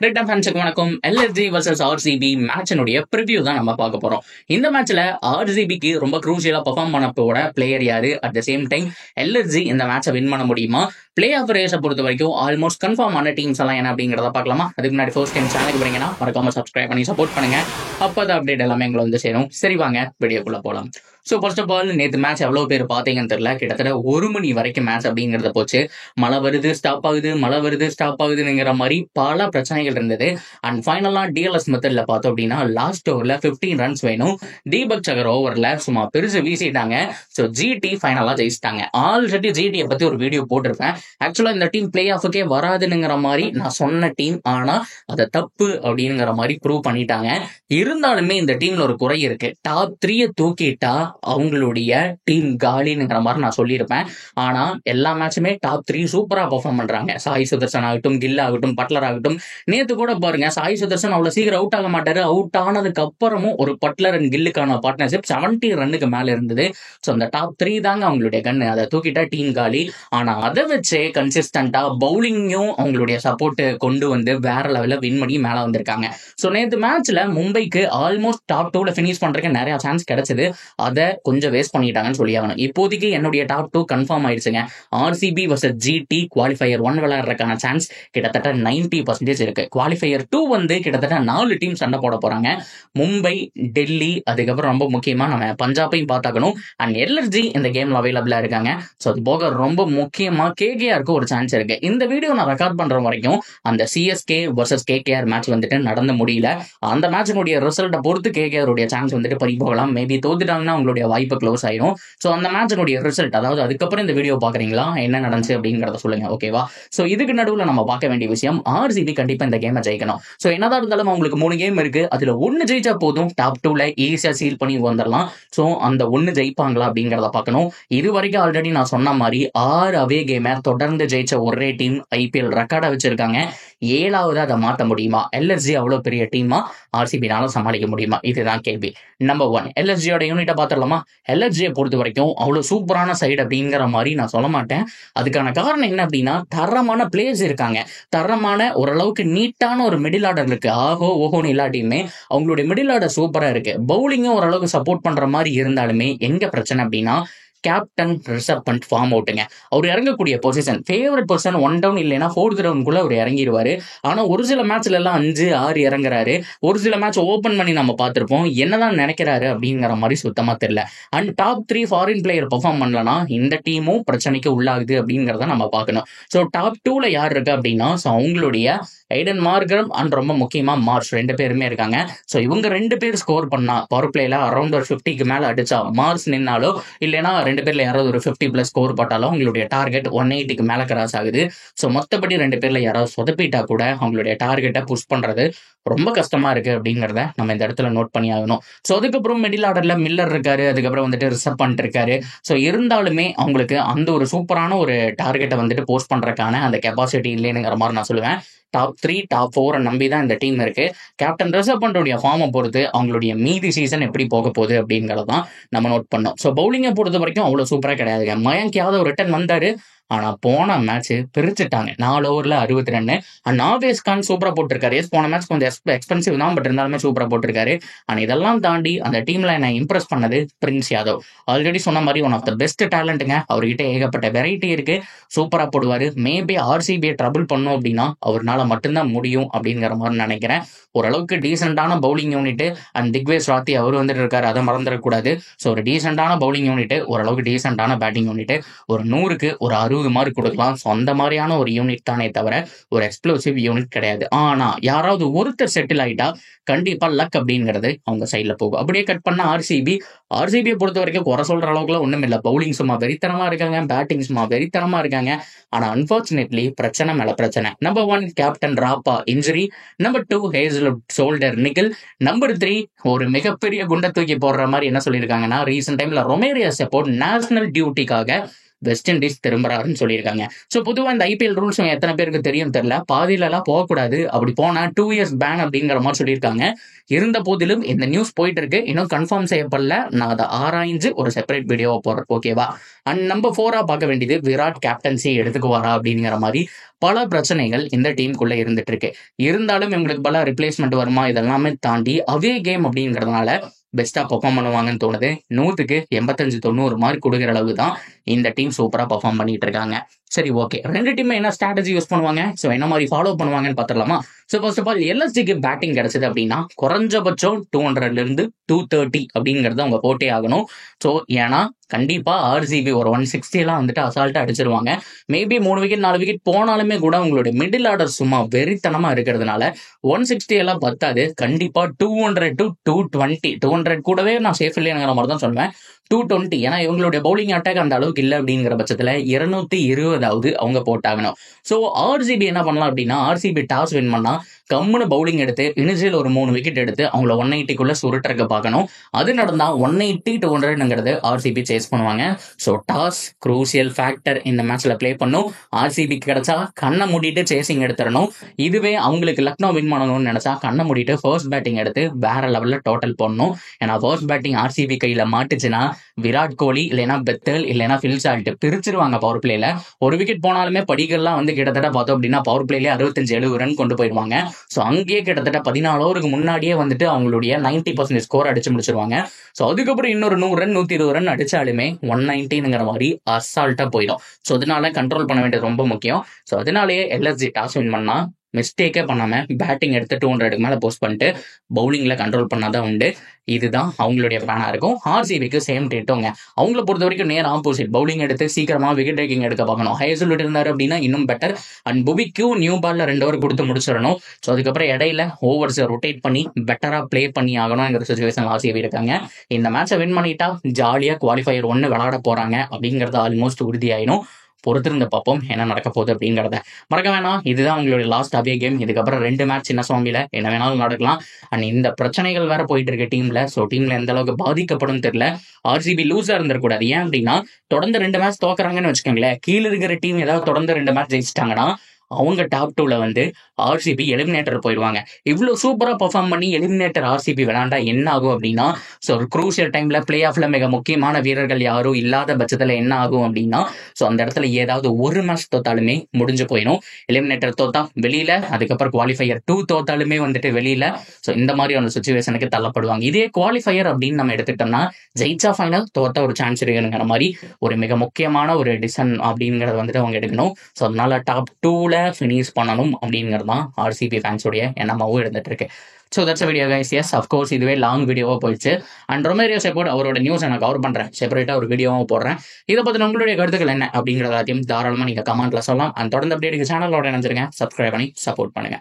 Cricket ஃபேன்ஸுக்கு வணக்கம். LSG vs RCB மேட்சினுடைய preview தான் நம்ம பார்க்க போறோம். இந்த மேட்ச்ல ஆர்சிபிக்கு ரொம்ப க்ரூஷியலா பெர்ஃபார்ம் பண்ண போற பிளேயர் யாரு, at the same time LSG இந்த மேட்சை வின் பண்ண முடியுமா, பிளே ஆஃப் ரேஸை பொறுத்த வரைக்கும் ஆல்மோஸ்ட் கன்ஃபார்ம் ஆன டீம்ஸ் எல்லாம் என்ன அப்படிங்கிறத பார்க்கலாமா. அதுக்கு முன்னாடி ஃபர்ஸ்ட் டைம் சேனலுக்கு போறீங்கன்னா மறக்காம சப்ஸ்கிரைப் பண்ணி சப்போர்ட் பண்ணுங்க. அப்பதான் அப்டேட் எல்லாமே எங்களை வந்து சேரும். சரி வாங்க வீடியோக்குள்ள போலாம். ஸோ ஃபர்ஸ்ட் ஆஃப் ஆல் நேற்று மேட்ச் எவ்வளோ பேர் பார்த்தீங்கன்னு தெரியல. கிட்டத்தட்ட 1 மணி வரைக்கும் மேட்ச் அப்படிங்கிறத போச்சு. மழை வருது ஸ்டாப் ஆகுது, மழை வருது ஸ்டாப் ஆகுதுங்கிற மாதிரி பல பிரச்சனைகள் இருந்தது. அண்ட் ஃபைனலாக டிஎல்எஸ் மெத்தடில் பார்த்தோம் அப்படின்னா லாஸ்ட் ஓவரில் 15 ரன்ஸ் வேணும். தீபக் சகர் ஓவரில் சும்மா பெருசு வீசிட்டாங்க. ஸோ ஜிடி ஃபைனலாக ஜெயிச்சிட்டாங்க. ஆல்ரெடி ஜிடியை பற்றி ஒரு வீடியோ போட்டிருப்பேன். ஆக்சுவலாக இந்த டீம் பிளே ஆஃபுக்கே வராதுங்கிற மாதிரி நான் சொன்ன டீம், ஆனால் அதை தப்பு அப்படிங்கிற மாதிரி ப்ரூவ் பண்ணிட்டாங்க. இருந்தாலுமே இந்த டீம்ல ஒரு குறை இருக்கு. டாப் 3 தூக்கிட்டா அவங்களுடைய டீம் காலிங்கிற மாதிரி நான் சொல்லியிருப்பேன். ஆனா எல்லா மேட்சுமே டாப் 3 சூப்பரா பெர்ஃபார்ம் பண்றாங்க. சாய் சுதர்சன் ஆகட்டும், கில் ஆகட்டும், பட்லர் ஆகட்டும். நேத்து கூட பாருங்க, சாய் சுதர்சன் அவ்வளவு சீக்கிரம் அவுட் ஆக மாட்டாரு. அவுட் ஆனதுக்கு அப்புறமும் ஒரு பட்லர் அண்ட் கில்லுக்கான பார்ட்னர்ஷிப் 70 ரன்னுக்கு மேல இருந்தது. ஸோ அந்த டாப் 3 தாங்க அவங்களுடைய கண்ணு. அதை தூக்கிட்டா டீம் காலி. ஆனா அதை வச்சு கன்சிஸ்டன்டா பவுலிங்கும் அவங்களுடைய சப்போர்ட் கொண்டு வந்து வேற லெவலில் வின் பண்ணி மேல வந்திருக்காங்க. ஸோ நேற்று மேட்ச்ல மும்பைக்கு ஆல்மோஸ்ட் டாப் 2ல ஃபினிஷ் பண்றதுக்கு நிறைய சான்ஸ் கிடைச்சது. அதை கொஞ்சம் வேஸ்ட் பண்ணிட்டாங்கன்னு சொல்லி ஆகணும். இப்போதைக்கு என்னுடைய டாப் 2 கன்ஃபார்ம் ஆயிடுச்சுங்க. ஆர்சிபி vs ஜிடி குவாலிஃபயர் 1 விளையாடுறதுக்கான சான்ஸ் கிட்டத்தட்ட 90% இருக்கு. குவாலிஃபயர் 2 வந்து கிட்டத்தட்ட 4 டீம் சண்டை போட போறாங்க. மும்பை, டெல்லி, அதுக்கப்புறம் ரொம்ப முக்கியமா நம்ம பஞ்சாபையும் பார்த்தாக்கணும். அண்ட் எல்எஸ்ஜி இந்த கேம்ல அவைலபிளா இருக்காங்க. ஸோ அது போக ரொம்ப முக்கியமா கேகேஆருக்கு ஒரு சான்ஸ் இருக்கு. இந்த வீடியோ நான் ரெக்கார்ட் பண்ற வரைக்கும் அந்த சிஎஸ்கே vs கேகேஆர் மேட்ச் வந்துட்டு நடந்து முடியல. அந்த மேட்சினுடைய ரிசல்ட்டை பொறுத்து கேகேஆருடைய சான்ஸ் வந்துட்டு பறி போகலாம். மேபி தோத்துட்டாங்கன்னா அவங்களுடைய வாய்ப்பு க்ளோஸ் ஆயிரும். ஸோ அந்த மேட்சினுடைய ரிசல்ட், அதாவது அதுக்கப்புறம் இந்த வீடியோ பாக்குறீங்களா, என்ன நடந்துச்சு அப்படிங்கிறத சொல்லுங்க, ஓகேவா. ஸோ இதுக்கு நடுவில் நம்ம பார்க்க வேண்டிய விஷயம், ஆர்சிபி கண்டிப்பா இந்த கேமை ஜெயிக்கணும். ஸோ என்னதான் இருந்தாலும் அவங்களுக்கு 3 கேம் இருக்கு. அதுல 1 ஜெயிச்சா போதும், டாப் 2ல ஈஸியா சீல் பண்ணி வந்துடலாம். ஸோ அந்த 1 ஜெயிப்பாங்களா அப்படிங்கிறத பார்க்கணும். இது வரைக்கும் ஆல்ரெடி நான் சொன்ன மாதிரி 6 அவே கேமை தொடர்ந்து ஜெயிச்ச ஒரே டீம் ஐபிஎல் ரெக்கார்டா வச்சிருக்காங்க. 7வது அதை மாற்ற முடியுமா? எல்எஸ்ஜி அவ்வளவு பெரிய டீமா ஆர்சிபினால சமாளிக்க முடியுமா? இதுதான் கேள்வி. நம்பர் 1, எல்எஸ்ஜியோட யூனிட்டை பார்த்துடலாமா. எல்எஸ்ஜியை பொறுத்த வரைக்கும் அவ்வளவு சூப்பரான சைடு அப்படிங்கிற மாதிரி நான் சொல்ல மாட்டேன். அதுக்கான காரணம் என்ன அப்படின்னா, தரமான பிளேயர்ஸ் இருக்காங்க. தரமான ஓரளவுக்கு நீட்டான ஒரு மிடில் ஆர்டர் இருக்கு. ஆகோ ஓஹோன்னு இல்லாட்டியுமே அவங்களுடைய மிடில் ஆர்டர் சூப்பரா இருக்கு. பவுலிங்கும் ஓரளவுக்கு சப்போர்ட் பண்ற மாதிரி இருந்தாலுமே எங்க பிரச்சனை அப்படின்னா, கேப்டன் ரிஷப் பண்ட் ஃபார்ம் அவுட்டுங்க. அவர் இறங்கக்கூடிய பொசிஷன், ஃபேவரட் பொசிஷன் 1 டவுன் இல்லைன்னா 4th ரவுண்டுக்குள்ள அவர் இறங்கிடுவாரு. ஆனா ஒரு சில மேட்ச்ல எல்லாம் 5, 6 இறங்குறாரு. ஒரு சில மேட்ச் ஓபன் பண்ணி நம்ம பார்த்திருப்போம். என்னதான் நினைக்கிறாரு அப்படிங்கிற மாதிரி சுத்தமா தெரியல. And top 3 foreign player perform பண்ணலனா இந்த டீமும் பிரச்சனைக்கு உள்ளாகுது அப்படிங்கிறத நம்ம பார்க்கணும். ஸோ டாப் 2ல யார் இருக்கு அப்படின்னா, ஸோ அவங்களுடைய ஐடன் மார்கரம் அண்ட் ரொம்ப முக்கியமா மார்ஸ் 2 பேருமே இருக்காங்க. ஸோ இவங்க 2 பேர் ஸ்கோர் பண்ணா பவர் பிளேல அரௌண்ட் ஒரு 50க்கு மேல அடிச்சா, மார்ஸ் நின்னாலோ இல்லைன்னா 2 பேர்ல யாராவது ஒரு 50+ ஸ்கோர் போட்டாலும் அவங்களுடைய டார்கெட் 180க்கு மேல கிராஸ் ஆகுது. ஸோ மொத்தப்படி 2 பேர்ல யாராவது சொதப்பிட்டா கூட அவங்களுடைய டார்கெட்டை புஷ் பண்றது ரொம்ப கஷ்டமா இருக்கு அப்படிங்கிறத நம்ம இந்த இடத்துல நோட் பண்ணி ஆகணும். ஸோ அதுக்கப்புறம் மிடில் ஆர்டர்ல மில்லர் இருக்காரு, அதுக்கப்புறம் வந்துட்டு ரிஷப் பண்ட் இருக்காரு. ஸோ இருந்தாலுமே அவங்களுக்கு அந்த ஒரு சூப்பரான ஒரு டார்கெட்டை வந்துட்டு போஸ்ட் பண்றதுக்கான அந்த கெப்பாசிட்டி இல்லைங்கிற மாதிரி நான் சொல்லுவேன். டாப் 3, டாப் 4 நம்பி தான் இந்த டீம் இருக்கு. கேப்டன் ரிஷப் பண்டோடைய ஃபார்மை பொறுத்து அவங்களுடைய மீதி சீசன் எப்படி போக போகுது அப்படிங்கிறதான் நம்ம நோட் பண்ணோம். ஸோ பவுலிங்கை பொறுத்த வரைக்கும் அவ்வளவு சூப்பரா கிடையாதுங்க. மயங்க் யாதவ் ரிட்டர்ன் வந்தாரு. ஆனா போன மேட்ச் பிரிச்சுட்டாங்க. 4 ஓவர்ல 60 ரன். அண்ட் நாவேஸ் கான் சூப்பரா போட்டிருக்காரு. போன மேட்ச் கொஞ்சம் எக்ஸ்பென்சிவ் தான், பட் இருந்தாலுமே சூப்பரா போட்டிருக்காரு. அண்ட் இதெல்லாம் தாண்டி அந்த டீம்ல என்ன இம்ப்ரெஸ் பண்ணது பிரின்ஸ் யாதவ். ஆல்ரெடி சொன்ன மாதிரி ஒன் ஆஃப் த பெஸ்ட் டேலண்ட்டுங்க. அவர்கிட்ட ஏகப்பட்ட வெரைட்டி இருக்கு. சூப்பரா போடுவாரு. மேபி ஆர்சிபியை ட்ரபிள் பண்ணும் அப்படின்னா அவர்னால மட்டும்தான் முடியும் அப்படிங்கிற மாதிரி நினைக்கிறேன். ஓரளவுக்கு டீசென்டான bowling unit and Digvesh Rathi அவர் வந்துட்டு இருக்காரு, அதை மறந்துடக்கூடாது. ஸோ ஒரு டீசென்டான பவுலிங் யூனிட், ஓரளவுக்கு டீசென்டான பேட்டிங் யூனிட். ஒரு 100க்கு ஒரு 60 மார்க் கொடுக்கலாம். ஸோ அந்த மாதிரியான ஒரு யூனிட் தானே தவிர ஒரு எக்ஸ்ப்ளோசிவ் யூனிட் கிடையாது. ஆனா யாராவது ஒருத்தர் செட்டில் ஆயிட்டா கண்டிப்பா லக் அப்படிங்கிறது அவங்க சைட்ல போகும். அப்படியே கட் பண்ண ஆர்சிபியை பொறுத்த வரைக்கும் குறை சொல்ற அளவுக்குலாம் ஒண்ணும் இல்லை. பவுலிங் சும்மா வெறித்தனமா இருக்காங்க, பேட்டிங் சும்மா வெறித்தனமா இருக்காங்க. ஆனா அன்பார்ச்சுனேட்லி பிரச்சனை மேல பிரச்சனை. நம்பர் 1, கேப்டன் ராப்பா injury. Number 2, Hazlewood shoulder niggle. Number 3, ஒரு மிகப்பெரிய குண்டை தூக்கி போடுற மாதிரி என்ன சொல்லியிருக்காங்கன்னா, ரீசெண்ட் டைம்ல ரொமேரியா செப்போர்ட் நேஷனல் டியூட்டிக்காக வெஸ்ட் இண்டீஸ் திரும்புறாருன்னு சொல்லியிருக்காங்க. ஸோ பொதுவாக இந்த ஐபிஎல் ரூல்ஸ் எத்தனை பேருக்கு தெரியும் தெரியல, பாதியிலலாம் போகக்கூடாது, அப்படி போனா 2 years பேன் அப்படிங்கிற மாதிரி சொல்லியிருக்காங்க. இருந்த போதிலும் இந்த நியூஸ் போயிட்டு இருக்கு, இன்னும் கன்ஃபார்ம் செய்யப்படல. நான் அதை ஆராய்ஞ்சு ஒரு செப்பரேட் வீடியோவை போடுறேன், ஓகேவா? அண்ட் நம்பர் 4 பார்க்க வேண்டியது விராட் கேப்டன்சி எடுத்துக்குவாரா அப்படிங்கிற மாதிரி பல பிரச்சனைகள் இந்த டீமுக்குள்ள இருந்துட்டு இருக்கு. இருந்தாலும் இவங்களுக்கு பல ரிப்ளேஸ்மெண்ட் வருமா இதெல்லாமே தாண்டி அவே கேம் அப்படிங்கிறதுனால பெஸ்டா பெர்ஃபார்ம் பண்ணுவாங்கன்னு தோணுது. 100க்கு 85-90 மார்க் கொடுக்குற அளவு தான் இந்த டீம் சூப்பரா பெர்ஃபார்ம் பண்ணிட்டு இருக்காங்க. சரி, ஓகே, ரெண்டு டீம் என்ன ஸ்ட்ராட்டஜி யூஸ் பண்ணுவாங்க, ஸோ என்ன மாதிரி ஃபாலோ பண்ணுவாங்கன்னு பார்த்துடலாமா? ஸோ ஃபர்ஸ்ட் ஆஃப் ஆல் எல்எஸ்ஜிக்கு பேட்டிங் கிடைச்சது அப்படின்னா குறைஞ்சபட்சம் 200 230 அப்படிங்கறத அவங்க போட்டே ஆகணும். ஸோ ஏன்னா கண்டிப்பா ஆர்சிபி ஒரு 160 எல்லாம் வந்துட்டு அசால்ட்டா அடிச்சிருவாங்க. மேபி 3 விக்கெட் 4 விக்கெட் போனாலுமே கூட உங்களுடைய மிடில் ஆர்டர் சும்மா வெறித்தனமா இருக்கிறதுனால 160 எல்லாம் பத்தாது. கண்டிப்பா 200 to 220, 200 கூடவே நான் சேஃப் இல்லைங்கிற மாதிரி தான் சொல்லுவேன். 220, ஏன்னா இவங்களுடைய பவுலிங் அட்டாக் அந்த அளவுக்கு இல்லை அப்படிங்கிற பட்சத்துல 220 அவங்க போட்டாகணும். ஸோ ஆர்சிபி என்ன பண்ணலாம் அப்படின்னா, ஆர்சிபி டாஸ் வின் பண்ணா கம்முன்னு பவுலிங் எடுத்து இனிஷியல் ஒரு 3 விக்கெட் எடுத்து அவங்கள 180க்குள்ள சுருட்டறக்க பார்க்கணும். அது நடந்தா 180 to 100ங்கிறது ஆர்சிபி சேஸ் பண்ணுவாங்க. ஸோ டாஸ் குரூசியல் ஃபேக்டர் இந்த மேட்ச்ல பிளே பண்ணும். ஆர்சிபிக்கு கிடைச்சா கண்ணை மூடிட்டு சேசிங் எடுத்துடணும். இதுவே அவங்களுக்கு லக்னோ வின் பண்ணணும்னு நினைச்சா கண்ணை மூடிட்டு ஃபர்ஸ்ட் பேட்டிங் எடுத்து வேற லெவல்ல டோட்டல் போடணும். ஏன்னா ஃபர்ஸ்ட் பேட்டிங் ஆர்சிபி கையில மாட்டுச்சுன்னா விராட் கோலி இல்லைன்னா பெத்தல் இல்லைன்னா ஃபில் சால்ட் பிரிச்சிருவாங்க பவர் பிளேல. ஒரு விக்கெட் போனாலுமே படிகள்லாம் வந்து கிட்டத்தட்ட பார்த்தோம் அப்படின்னா பவர் பிளேல 65-70 ரன் கொண்டு போயிடுவாங்க. ஸோ அங்கேயே கிட்டத்தட்ட 14 ஓவருக்கு முன்னாடியே வந்துட்டு அவங்களுடைய 90% ஸ்கோர் அடிச்சு முடிச்சிருவாங்க. ஸோ அதுக்கப்புறம் இன்னொரு 100 ரன் 120 ரன் அடிச்சாலுமே 190ங்கிற மாதிரி அசால்ட்டா போயிடும். ஸோ அதனால கண்ட்ரோல் பண்ண வேண்டியது ரொம்ப முக்கியம். ஸோ அதனாலேயே எல்எஸ்ஜி டாஸ் வின் பண்ணா மிஸ்டேக்கே பண்ணாம பேட்டிங் எடுத்து 200க்கு மேல போஸ்ட் பண்ணிட்டு பவுலிங்ல கண்ட்ரோல் பண்ணாதான் உண்டு. இதுதான் அவங்களுடைய பிளானா இருக்கும். ஆர்சிபிக்கு சேம் டேட்டோங்க. அவங்கள பொறுத்த வரைக்கும் நேர் ஆப்போசிட், பவுலிங் எடுத்து சீக்கிரமா விக்கெட் டேக்கிங் எடுக்க பார்க்கணும். ஹைசல்வுட் இருந்தாரு அப்படின்னா இன்னும் பெட்டர். அண்ட் புவிக்கும் நியூ பால்ல 2 ஓவர் கொடுத்து முடிச்சிடணும். ஸோ அதுக்கப்புறம் இடையில ஓவர்ஸ் ரொட்டேட் பண்ணி பெட்டரா பிளே பண்ணி ஆகணும்ங்கிற சுச்சுவேஷன் ஆர்சிபி இருக்காங்க. இந்த மேட்சை வின் பண்ணிட்டா ஜாலியா குவாலிஃபயர் 1 விளையாட போறாங்க அப்படிங்கறது ஆல்மோஸ்ட் உறுதியாயிடும். பொறுத்திருந்த பார்ப்போம் என்ன நடக்க போகுது அப்படிங்கிறத. மறக்க வேணாம், இதுதான் உங்களுடைய லாஸ்ட் அவே கேம். இதுக்கப்புறம் 2 மேட்ச் சின்ன சுவாமியில என்ன வேணாலும் நடக்கலாம். அண்ட் இந்த பிரச்சனைகள் வேற போயிட்டு இருக்க டீம்ல. ஸோ டீம்ல எந்த அளவுக்கு பாதிக்கப்படும் தெரியல. ஆர்சிபி லூஸா இருந்திருக்கூடாது. ஏன் அப்படின்னா தொடர்ந்து 2 மேட்ச் தோக்குறாங்கன்னு வச்சுக்கோங்களேன், கீழே இருக்கிற டீம் ஏதாவது தொடர்ந்து 2 மேட்ச் ஜெயிச்சிட்டாங்கன்னா அவங்க டாப் 2ல வந்து ஆர்சிபி எலிமினேட்டர் போயிடுவாங்க. இவ்வளோ சூப்பரா பெர்ஃபார்ம் பண்ணி எலிமினேட்டர் ஆர்சிபி விளையாண்டா என்ன ஆகும் அப்படின்னா, ஸோ ஒரு குரூசியல் டைம்ல பிளே ஆஃப்ல மிக முக்கியமான வீரர்கள் யாரும் இல்லாத பட்சத்துல என்ன ஆகும் அப்படின்னா, ஸோ அந்த இடத்துல ஏதாவது ஒரு மேட்ச் தோத்தாலுமே முடிஞ்சு போயிடும். எலிமினேட்டர் தோத்தா வெளியில, அதுக்கப்புறம் குவாலிஃபயர் 2 தோத்தாலுமே வந்துட்டு வெளியில. ஸோ இந்த மாதிரியான சுச்சுவேஷனுக்கு தள்ளப்படுவாங்க. இதே குவாலிஃபயர் அப்படின்னு நம்ம எடுத்துக்கிட்டோம்னா ஜெயிச்சா ஃபைனல், தோத்தா ஒரு சான்ஸ் இருக்குங்கிற மாதிரி ஒரு மிக முக்கியமான ஒரு டிசிஷன் அப்படிங்கறத வந்துட்டு அவங்க எடுக்கணும். ஸோ அதனால டாப் 2ல ஃபினிஷ் பண்ணணும் அப்படிங்கிறது தான் ஆர்சிபி ஃபேன்ஸோடைய எண்ணமாவும் இருந்துட்டு இருக்கு. So that's video guys. Yes of course இதுவே லாங் வீடியோவாக போயிடுச்சு. அண்ட் ரொமேரியோ செப்போர்ட் அவரோட நியூஸ் நான் கவர் பண்ணுறேன், செப்பரேட்டாக ஒரு வீடியோவாக போடுறேன். இதை பற்றின உங்களுடைய கருத்துக்கள் என்ன அப்படிங்கிறதாத்தையும் தாராளமாக நீங்கள் கமெண்ட்ல சொல்லலாம். அண்ட் தொடர்ந்து அப்படியே சேனலோட நினைச்சிருங்க, சப்ஸ்கிரைப் பண்ணி சப்போர்ட் பண்ணுங்க.